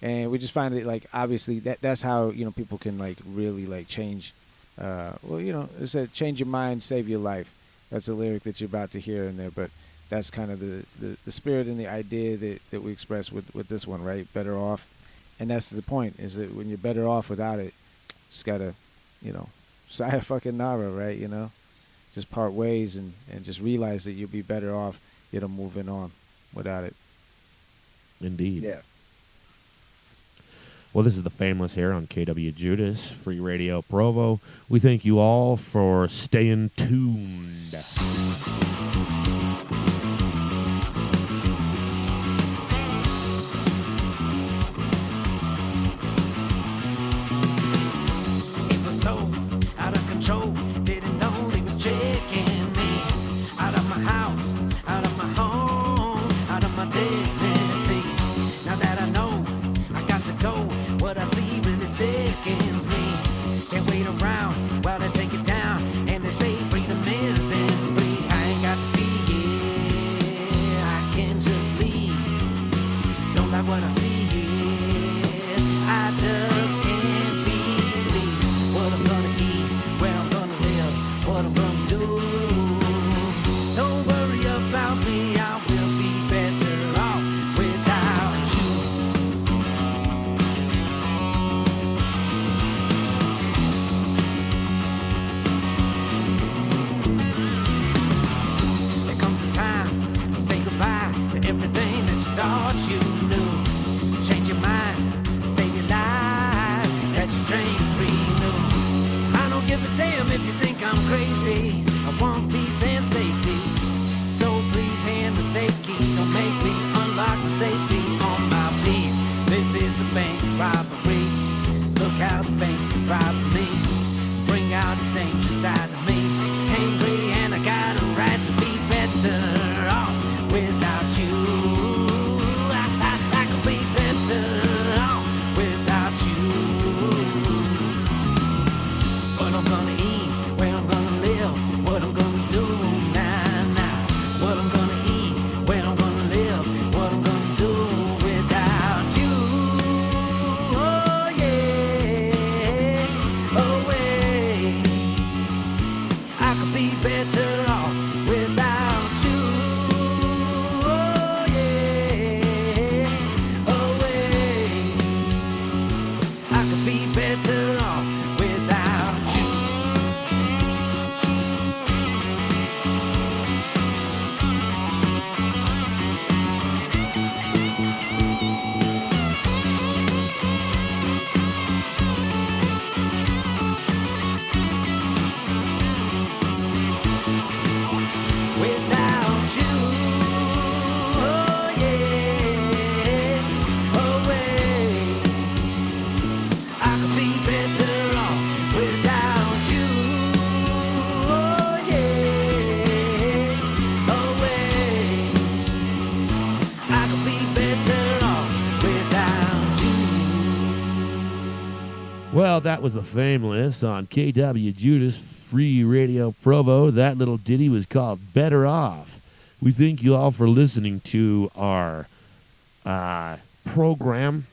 and we just find it like obviously that's how people can like really like change. It said change your mind, save your life. That's a lyric that you're about to hear in there, but that's kind of the spirit and the idea that we express with this one, right? Better off, and that's the point. Is that when you're better off without it, just gotta, saya fucking nara, right? Just part ways and just realize that you'll be better off, moving on without it. Indeed. Yeah. Well, this is the Fameless here on KWJUDAS Free Radio Provo. We thank you all for staying tuned. It was so out of control, didn't know he was checking me. Out of my house, out of my home, out of my dignity. Now that I know I got to go, what I see really sickens me. Can't wait around while they take it down, and they say freedom isn't free. I ain't got to be here, I can just leave. Don't like what I see here, I just can't believe what I'm gonna eat, where I'm gonna live, what I'm gonna do. Don't worry about me, I will be better off without you. There comes a time to say goodbye to everything that you thought you knew. Change your mind, save your life, that you strain renew. I don't give a damn if you think I'm crazy. I want peace and safety. So please hand the safe key. Don't make me unlock the safety on my piece. This is a bank robbery. Look how the bank's been robbing me. Bring out the danger side of me. Angry and I got a right to be better off without you. I could be better off without you. What I'm gonna eat, where I'm gonna live, what I'm gonna do now. What I'm gonna eat, where I'm gonna live, what I'm gonna do without you. Oh yeah, oh way. I could be better off without you. Oh yeah, oh way. I could be better off without you. Without you, oh yeah, oh way. I could be better off without you, oh yeah, oh way. I could be better off without you. Well, that was the Fameless on KWJUDAS Free Radio Provo. That little ditty was called Better Off. We thank you all for listening to our program.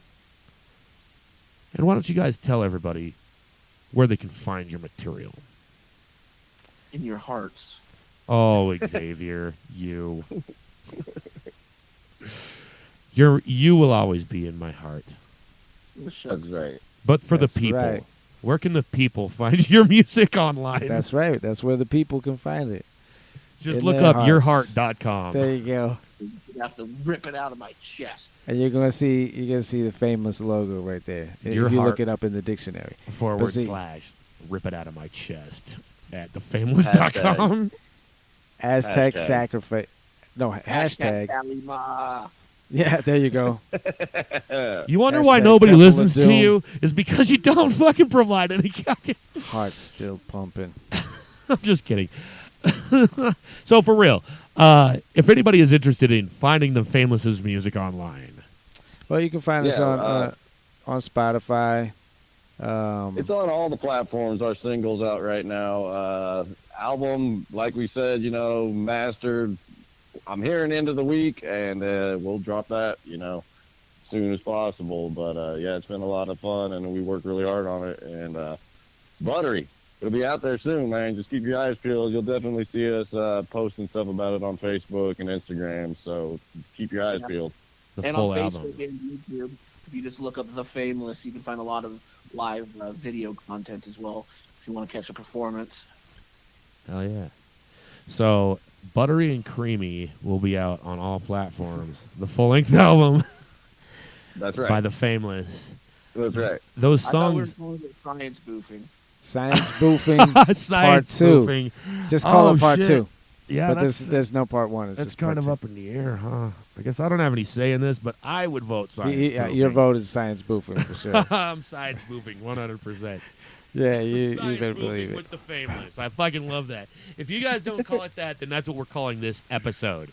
And why don't you guys tell everybody where they can find your material? In your hearts. Oh, Xavier, you. You will always be in my heart. That's right. But for That's the people, right. where can the people find your music online? That's right. That's where the people can find it. Just in look their up hearts. yourheart.com. There you go. You have to rip it out of my chest. And you're gonna see the Fameless logo right there. Your if you heart. look it up in the dictionary. Forward see- slash rip it out of my chest at thefameless.com. Aztec Hashtag. sacrifice. No, hashtag. Kalima. Yeah, there you go. You wonder Hashtag why nobody Temple of listens to Doom. you is because you don't fucking provide any goddamn. Heart still pumping. I'm just kidding. So for real, if anybody is interested in finding the Fameless' music online, Well, you can find us Yeah, on Spotify. It's on all the platforms. Our single's out right now. Album, like we said, mastered. I'm hearing end of the week, and we'll drop that, as soon as possible. But yeah, it's been a lot of fun, and we worked really hard on it. And Buttery, it'll be out there soon, man. Just keep your eyes peeled. You'll definitely see us posting stuff about it on Facebook and Instagram. So keep your eyes peeled. the And full on album. Facebook and YouTube, if you just look up The Fameless, you can find a lot of live video content as well if you want to catch a performance. Hell yeah. So Buttery and Creamy will be out on all platforms. The full-length album That's right. by the Fameless. That's right. Those I thought we were songs. calling it science boofing. Science Boofing Part Science 2. spoofing. Just call Oh, it Part shit. 2. Yeah, But there's no Part 1. It's that's just kind part of 2. up in the air, huh? I guess I don't have any say in this, but I would vote science Yeah, spoofing. your vote is Science Boofing for sure. I'm science spoofing 100%. Yeah, you Science better spoofing believe it. with the Fameless. I fucking love that. If you guys don't call it that, then that's what we're calling this episode.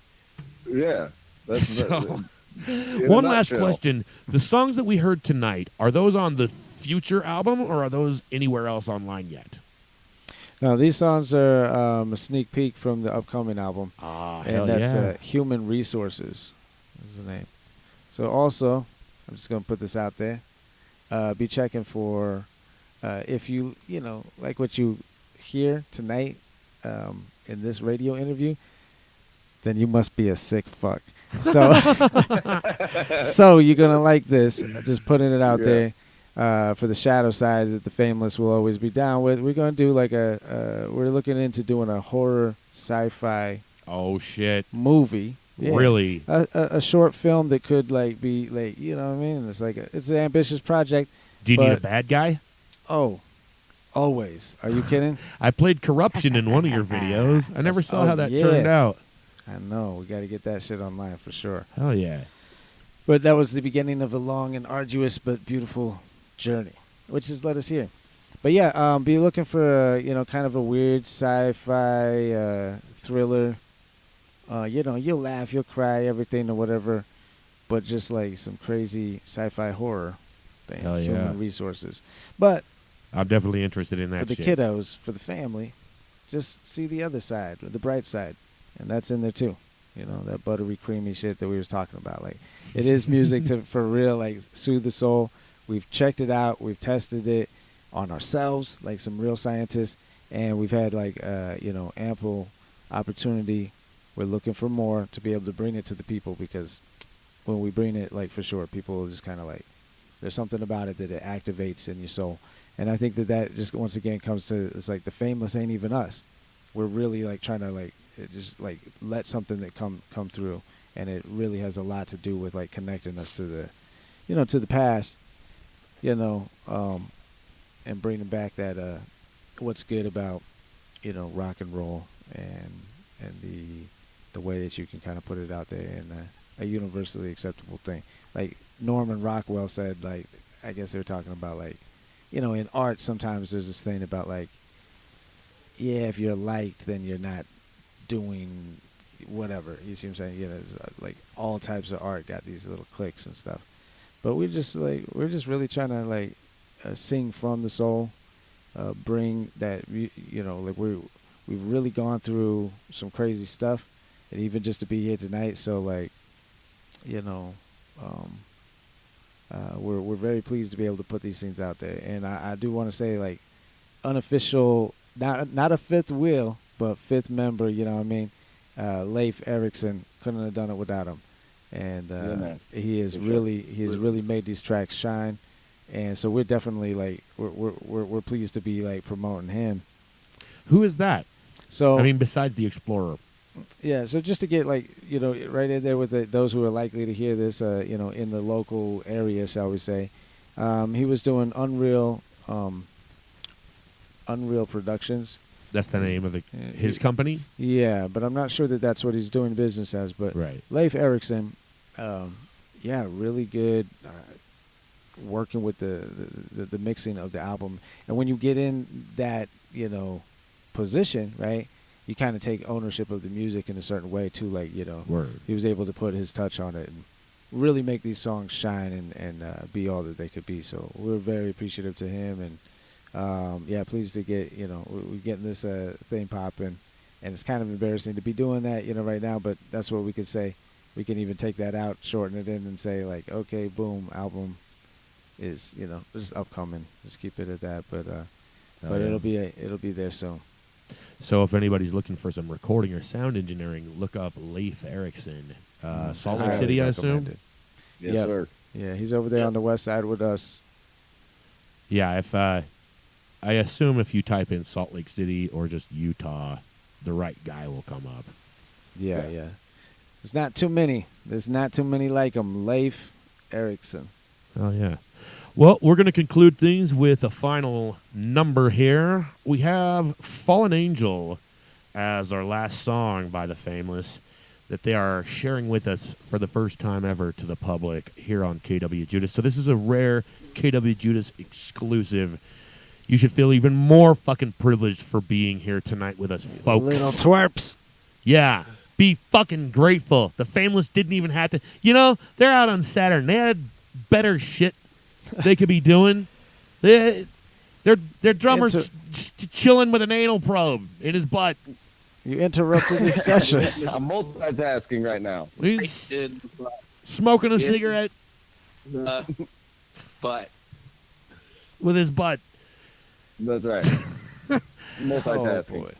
Yeah. That's So, in a one last nutshell. question. The songs that we heard tonight, are those on the future album or are those anywhere else online yet? No, these songs are a sneak peek from the upcoming album. Ah, And that's Human Resources is the name. So also, I'm just going to put this out there. Be checking for, if you like what you hear tonight in this radio interview, then you must be a sick fuck. So, so you're going to like this. Just putting it out there. For the shadow side that the Fameless will always be down with. We're going to do like we're looking into doing a horror sci-fi Oh, shit. movie. Yeah. Really? A short film that could like be like, you know what I mean? It's like it's an ambitious project. Do you need a But- bad guy? Oh, always. Are you kidding? I played corruption in one of your videos. I never saw Oh, how that yeah. turned out. I know. We got to get that shit online for sure. Hell yeah. But that was the beginning of a long and arduous but beautiful journey, which has led us here. But yeah, be looking for kind of a weird sci-fi thriller. You'll laugh, you'll cry, everything or whatever, but just like some crazy sci-fi horror thing. Hell yeah. Human Resources. But I'm definitely interested in that for the shit. kiddos, for the family, just see the other side, the bright side, and that's in there too. That buttery, creamy shit that we was talking about. Like, it is music to for real, like soothe the soul. We've checked it out. We've tested it on ourselves, like some real scientists, and we've had like ample opportunity. We're looking for more to be able to bring it to the people, because when we bring it, like, for sure, people will just kind of like, there's something about it that it activates in your soul. And I think that just once again comes to, it's like the Fameless ain't even us. We're really like trying to like just like let something that come through, and it really has a lot to do with like connecting us to the to the past, and bringing back that what's good about rock and roll, and the way that you can kind of put it out there in a universally acceptable thing. Like Norman Rockwell said, like, I guess they were talking about like, in art sometimes there's this thing about like, yeah, if you're liked, then you're not doing whatever. You see what I'm saying? It's, like all types of art got these little clicks and stuff. But we're just really trying to like sing from the soul, bring that like we've really gone through some crazy stuff, and even just to be here tonight. So like, we're very pleased to be able to put these things out there. And I do want to say, like, unofficial, not a fifth wheel, but fifth member. You know what I mean? Leif Erikson, couldn't have done it without him. And he has really made these tracks shine. And so we're definitely like we're pleased to be like promoting him. Who is that? So I mean, besides the Explorer. yeah, so just to get like right in there with those who are likely to hear this, in the local area, shall we say, he was doing Unreal Productions. That's the name of his company? Yeah, but I'm not sure that that's what he's doing business as. But Right. Leif Erikson, yeah, really good working with the mixing of the album. And when you get in that, position, right, you kind of take ownership of the music in a certain way too. Like, Word. he was able to put his touch on it and really make these songs shine and be all that they could be. So we're very appreciative to him, and yeah, pleased to get, we're getting this thing popping. And it's kind of embarrassing to be doing that, right now, but that's what we could say. We can even take that out, shorten it in, and say, like, okay, boom, album is, just upcoming. Just keep it at that, but yeah. it'll be there soon. So if anybody's looking for some recording or sound engineering, look up Leif Erikson. Salt Lake Highly City, I assume? recommended. Yes, Yep. sir. Yeah, he's over there on the west side with us. Yeah, if I assume if you type in Salt Lake City or just Utah, the right guy will come up. Yeah. There's not too many. There's not too many like him. Leif Erikson. Oh, yeah. Well, we're going to conclude things with a final number here. We have Fallen Angel as our last song by the Fameless that they are sharing with us for the first time ever to the public here on KWJUDAS. So this is a rare KWJUDAS exclusive. You should feel even more fucking privileged for being here tonight with us, folks. Little twerps. Yeah. Be fucking grateful. The Fameless didn't even have to. They're out on Saturn. They had better shit they could be doing. Their drummer's chilling with an anal probe in his butt. You interrupted this session. I'm multitasking right now. He's smoking a cigarette But with his butt. That's right. Multitasking. Oh, boy.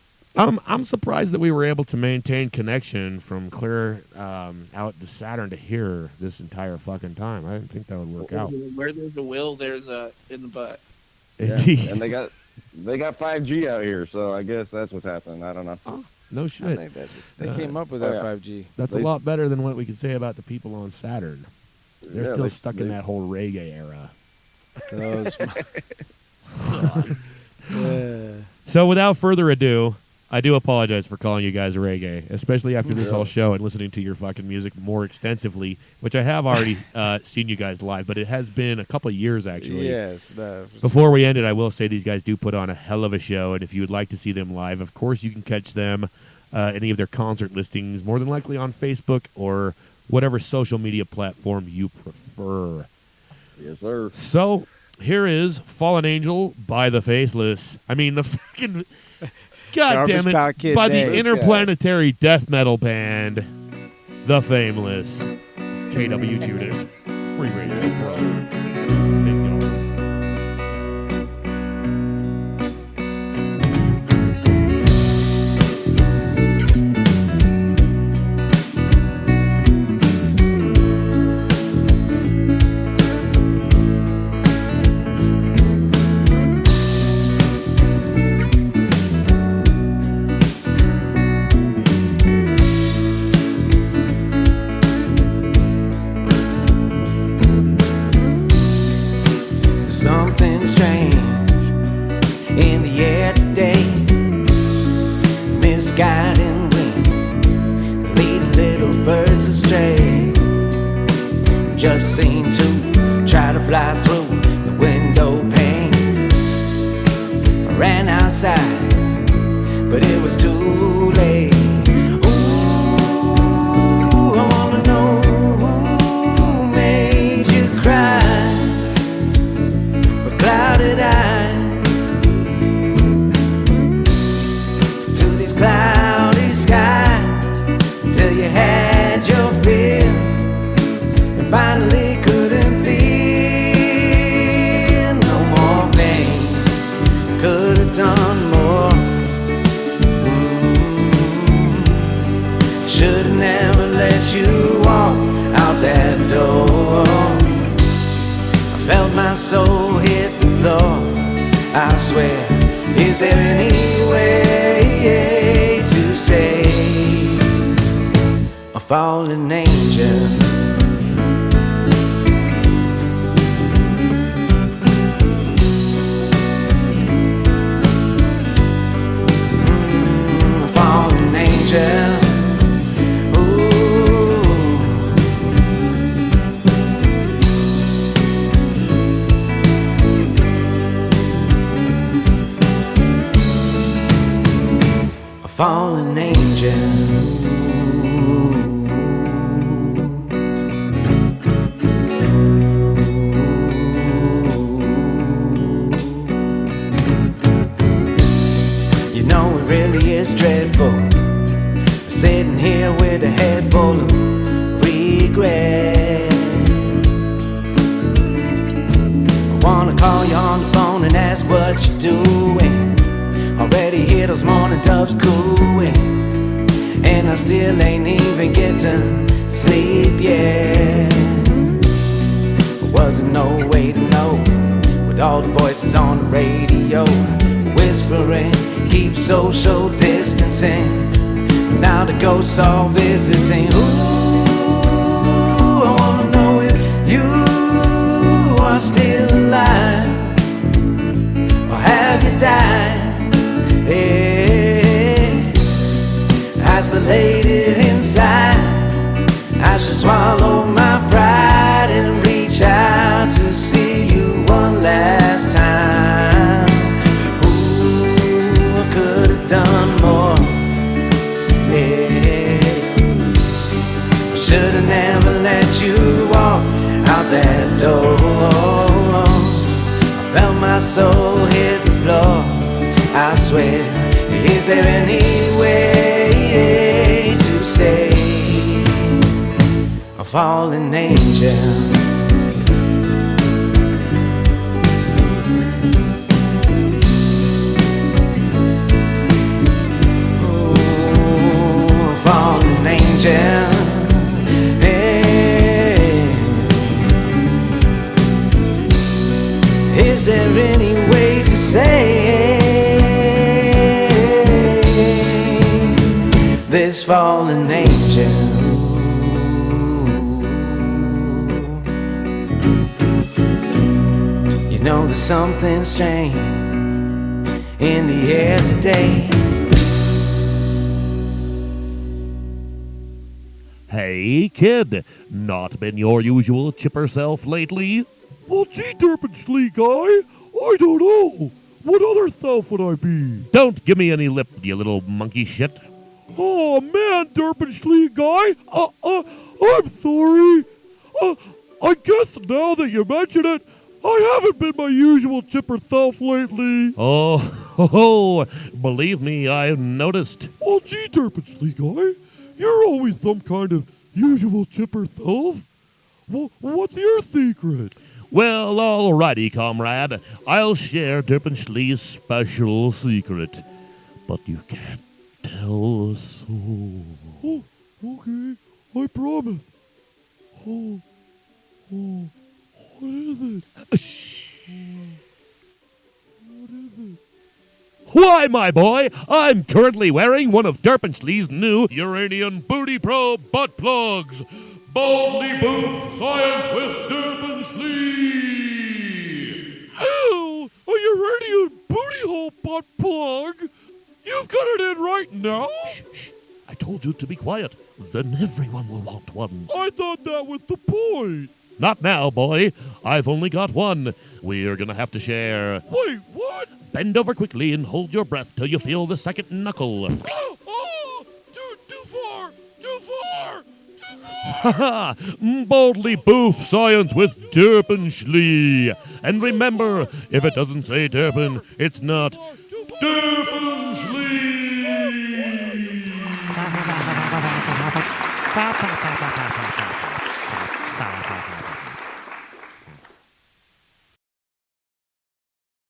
I'm surprised that we were able to maintain connection from clear out to Saturn to here this entire fucking time. I didn't think that would work out. where there's a will, there's a in the butt. Yeah. Indeed. And they got 5G out here, so I guess that's what's happening. I don't know. Oh, no I shit. think they came up with that yeah. 5G. That's a lot better than what we could say about the people on Saturn. They're Yeah, still they- stuck in they- that whole reggae era. Those- yeah. So without further ado, I do apologize for calling you guys reggae, especially after this Yeah. whole show and listening to your fucking music more extensively, which I have already seen you guys live, but it has been a couple of years actually. Yes. Before we end it, I will say these guys do put on a hell of a show, and if you would like to see them live, of course you can catch them any of their concert listings, more than likely on Facebook or whatever social media platform you prefer. Yes, sir. So here is Fallen Angel by the Faceless. I mean, the fucking... God Garbage damn it. Pail Kid By the Dave. interplanetary death metal band, The Fameless. KW Judas. Free radio. Bro. Big deal. Something strange in the air today. Misguiding wind, leading little birds astray. Just seem to try to fly through the window pane. I ran outside, but it was too late. Ooh, I wanna know who made you cry. Clouded eyes to these cloudy skies till you had your fill and finally couldn't feel no more pain. Could have done more. Should have never let you walk out that door. I felt my soul hit the floor. I swear, is there any way to save a fallen angel? A fallen angel. Ooh. fallen angel. You know it really is dreadful, sitting here with a head full of regret. I wanna call you on the phone and ask what you're doing. Already hear those morning doves cooing, and I still ain't even get to sleep yet. There wasn't no way to know, with all the voices on the radio whispering, keep social distancing. Now the ghosts all visiting. Ooh, I wanna know if you are still alive, or have you died? Hey, isolated inside, I should swallow my pride and reach out to see you one last time. Ooh, I could have done more. I should've never let you walk out that door. I felt my soul hit the floor, I swear. Is there any way to say a fallen angel? Hey, is there any way to say this fallen angel? You know there's something strange in the air today. Hey, kid, not been your usual chipper self lately? Well, gee, Derpinsley guy, I don't know. What other self would I be? Don't give me any lip, you little monkey shit. Oh, man, Derpinsley guy, I'm sorry. I guess now that you mention it, I haven't been my usual chipper self lately. Oh, believe me, I've noticed. Well, gee, Derpinsley guy, you're always some kind of usual chipper self. Well, what's your secret? Well, alrighty, comrade. I'll share Derpinsley's special secret. But you can't tell a soul. Oh, okay. I promise. Oh, what is it? Shh. What is it? Why, my boy, I'm currently wearing one of Derpinsley's new Uranian Booty Pro butt plugs. Boldly boost science with Derpinsley. Oh, a Uranian booty hole butt plug? You've got it in right now? Shh. I told you to be quiet. Then everyone will want one. I thought that was the point. Not now, boy. I've only got one. We're gonna have to share. Wait, what? Bend over quickly and hold your breath till you feel the second knuckle. Oh, too far. Haha! Boldly boof science with Derpinsley. And remember, if it doesn't say Derpin, it's not Derpinsley.